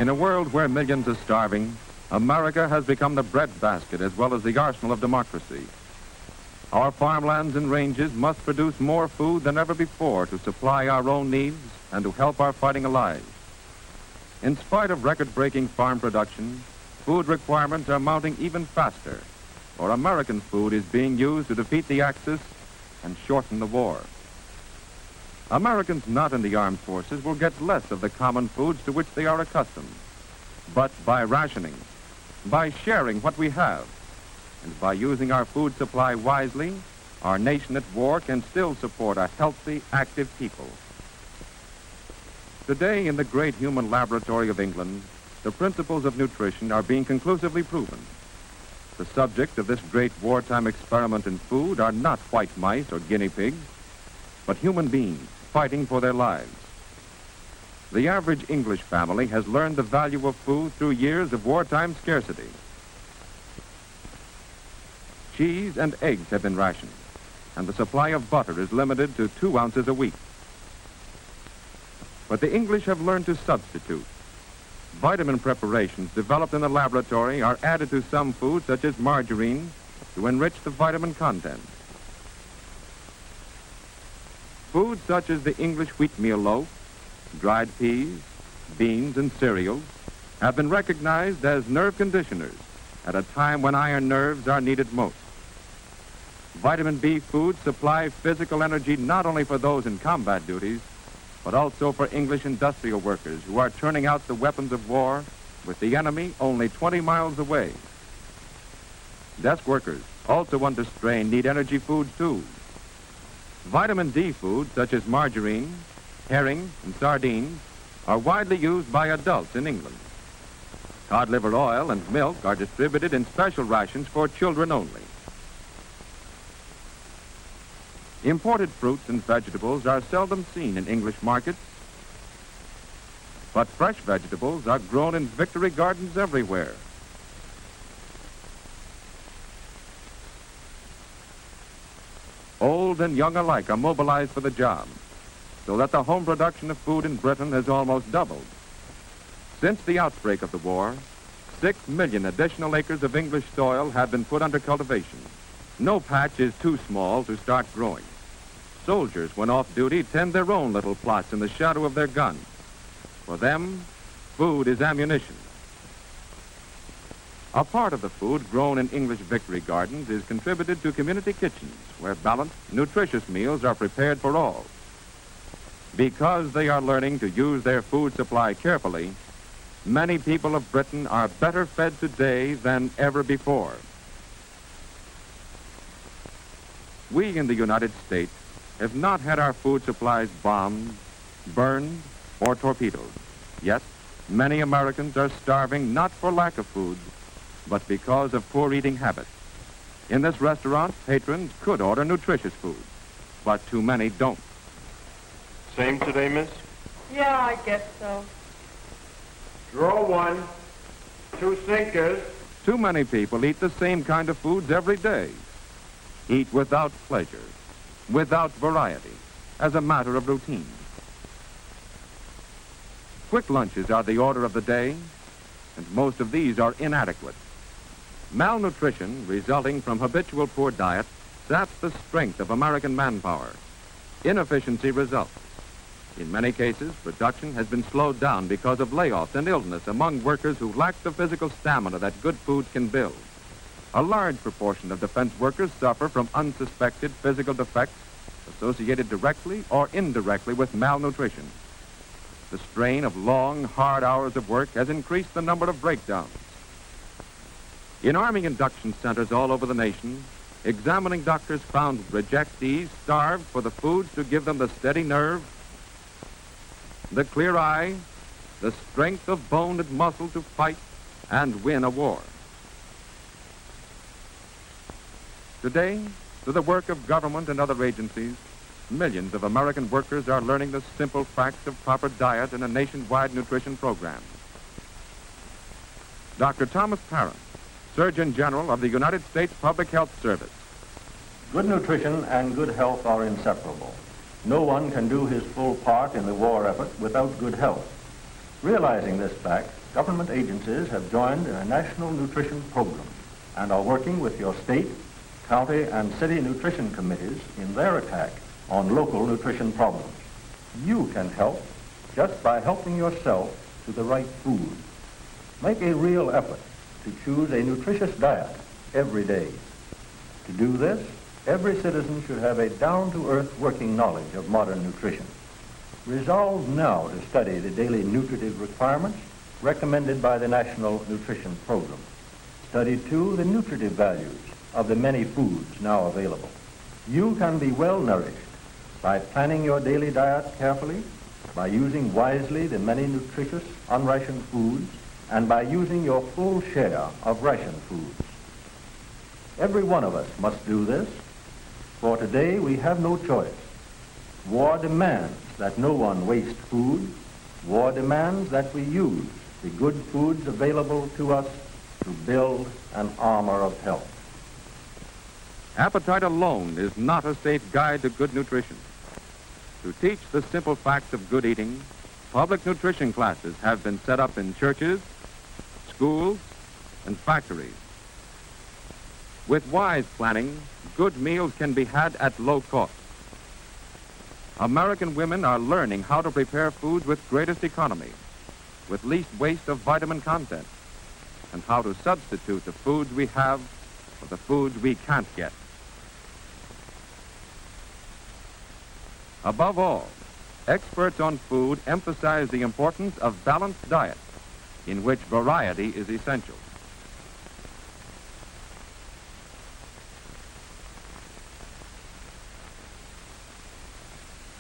In a world where millions are starving, America has become the breadbasket as well as the arsenal of democracy. Our farmlands and ranges must produce more food than ever before to supply our own needs and to help our fighting allies. In spite of record-breaking farm production, food requirements are mounting even faster, for American food is being used to defeat the Axis and shorten the war. Americans not in the armed forces will get less of the common foods to which they are accustomed, but by rationing, by sharing what we have, and by using our food supply wisely, our nation at war can still support a healthy, active people. Today, in the great human laboratory of England, the principles of nutrition are being conclusively proven. The subject of this great wartime experiment in food are not white mice or guinea pigs, but human beings fighting for their lives. The average English family has learned the value of food through years of wartime scarcity. Cheese and eggs have been rationed, and the supply of butter is limited to 2 ounces a week. But the English have learned to substitute. Vitamin preparations developed in the laboratory are added to some foods, such as margarine, to enrich the vitamin content. Foods such as the English wheatmeal loaf, dried peas, beans, and cereals have been recognized as nerve conditioners at a time when iron nerves are needed most. Vitamin B foods supply physical energy not only for those in combat duties, but also for English industrial workers who are turning out the weapons of war with the enemy only 20 miles away. Desk workers, also under strain, need energy foods too. Vitamin D foods such as margarine, herring, and sardines are widely used by adults in England. Cod liver oil and milk are distributed in special rations for children only. Imported fruits and vegetables are seldom seen in English markets, but fresh vegetables are grown in victory gardens everywhere. Old and young alike are mobilized for the job, so that the home production of food in Britain has almost doubled. Since the outbreak of the war, 6 million additional acres of English soil have been put under cultivation. No patch is too small to start growing. Soldiers, when off duty, tend their own little plots in the shadow of their guns. For them, food is ammunition. A part of the food grown in English victory gardens is contributed to community kitchens, where balanced, nutritious meals are prepared for all. Because they are learning to use their food supply carefully, many people of Britain are better fed today than ever before. We in the United States have not had our food supplies bombed, burned, or torpedoed. Yet, many Americans are starving not for lack of food, but because of poor eating habits. In this restaurant, patrons could order nutritious food, but too many don't. Same today, miss? Yeah, I guess so. Draw 1, 2 sinkers. Too many people eat the same kind of foods every day. Eat without pleasure, without variety, as a matter of routine. Quick lunches are the order of the day, and most of these are inadequate. Malnutrition resulting from habitual poor diet saps the strength of American manpower. Inefficiency results. In many cases, production has been slowed down because of layoffs and illness among workers who lack the physical stamina that good foods can build. A large proportion of defense workers suffer from unsuspected physical defects associated directly or indirectly with malnutrition. The strain of long, hard hours of work has increased the number of breakdowns. In Army induction centers all over the nation, examining doctors found rejectees starved for the foods to give them the steady nerve, the clear eye, the strength of bone and muscle to fight and win a war. Today, through the work of government and other agencies, millions of American workers are learning the simple facts of proper diet in a nationwide nutrition program. Dr. Thomas Parent, Surgeon General of the United States Public Health Service. Good nutrition and good health are inseparable. No one can do his full part in the war effort without good health. Realizing this fact, government agencies have joined in a national nutrition program and are working with your state, county, and city nutrition committees in their attack on local nutrition problems. You can help just by helping yourself to the right food. Make a real effort to choose a nutritious diet every day. To do this, every citizen should have a down-to-earth working knowledge of modern nutrition. Resolve now to study the daily nutritive requirements recommended by the National Nutrition Program. Study, too, the nutritive values of the many foods now available. You can be well nourished by planning your daily diet carefully, by using wisely the many nutritious unrationed foods, and by using your full share of ration foods. Every one of us must do this, for today we have no choice. War demands that no one waste food. War demands that we use the good foods available to us to build an armor of health. Appetite alone is not a safe guide to good nutrition. To teach the simple facts of good eating, public nutrition classes have been set up in churches, schools, and factories. With wise planning, good meals can be had at low cost. American women are learning how to prepare foods with greatest economy, with least waste of vitamin content, and how to substitute the foods we have for the foods we can't get. Above all, experts on food emphasize the importance of balanced diet, in which variety is essential.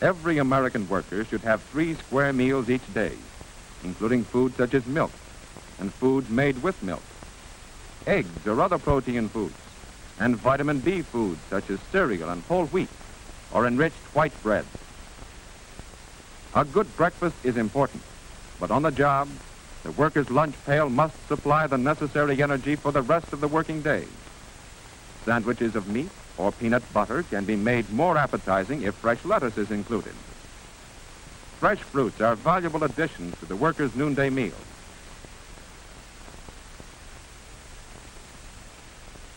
Every American worker should have 3 square meals each day, including foods such as milk and foods made with milk, eggs or other protein foods, and vitamin B foods such as cereal and whole wheat or enriched white bread. A good breakfast is important, but on the job, the worker's lunch pail must supply the necessary energy for the rest of the working day. Sandwiches of meat or peanut butter can be made more appetizing if fresh lettuce is included. Fresh fruits are valuable additions to the worker's noonday meal.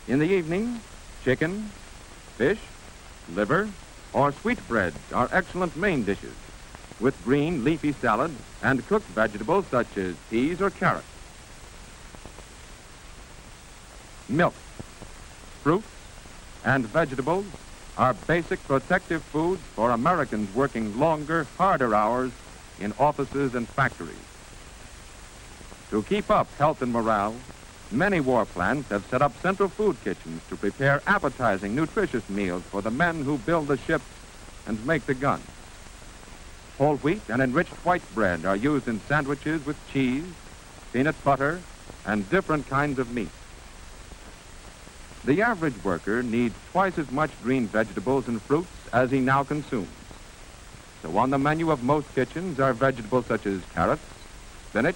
In the evening, chicken, fish, liver, or sweetbreads are excellent main dishes, with green leafy salad and cooked vegetables such as peas or carrots. Milk, fruits, and vegetables are basic protective foods for Americans working longer, harder hours in offices and factories. To keep up health and morale, many war plants have set up central food kitchens to prepare appetizing, nutritious meals for the men who build the ships and make the guns. Whole wheat and enriched white bread are used in sandwiches with cheese, peanut butter, and different kinds of meat. The average worker needs twice as much green vegetables and fruits as he now consumes. So on the menu of most kitchens are vegetables such as carrots, spinach,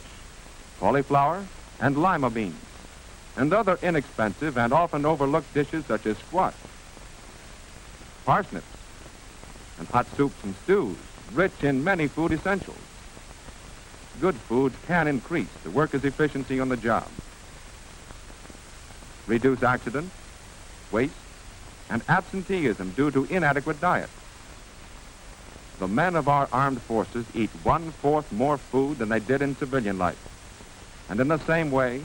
cauliflower, and lima beans, and other inexpensive and often overlooked dishes such as squash, parsnips, and hot soups and stews, rich in many food essentials. Good foods can increase the worker's efficiency on the job, reduce accidents, waste, and absenteeism due to inadequate diet. The men of our armed forces eat 1/4 more food than they did in civilian life. And in the same way,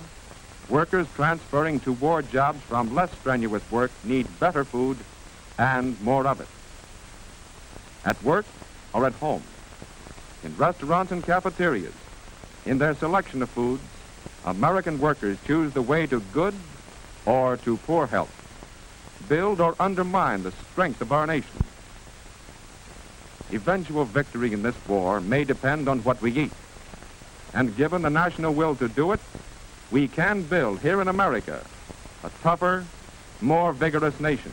workers transferring to war jobs from less strenuous work need better food and more of it. At work or at home, in restaurants and cafeterias, in their selection of foods, American workers choose the way to good or to poor health, build or undermine the strength of our nation. Eventual victory in this war may depend on what we eat. And given the national will to do it, we can build here in America a tougher, more vigorous nation.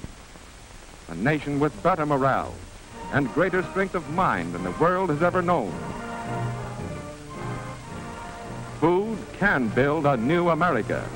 A nation with better morale and greater strength of mind than the world has ever known. Food can build a new America.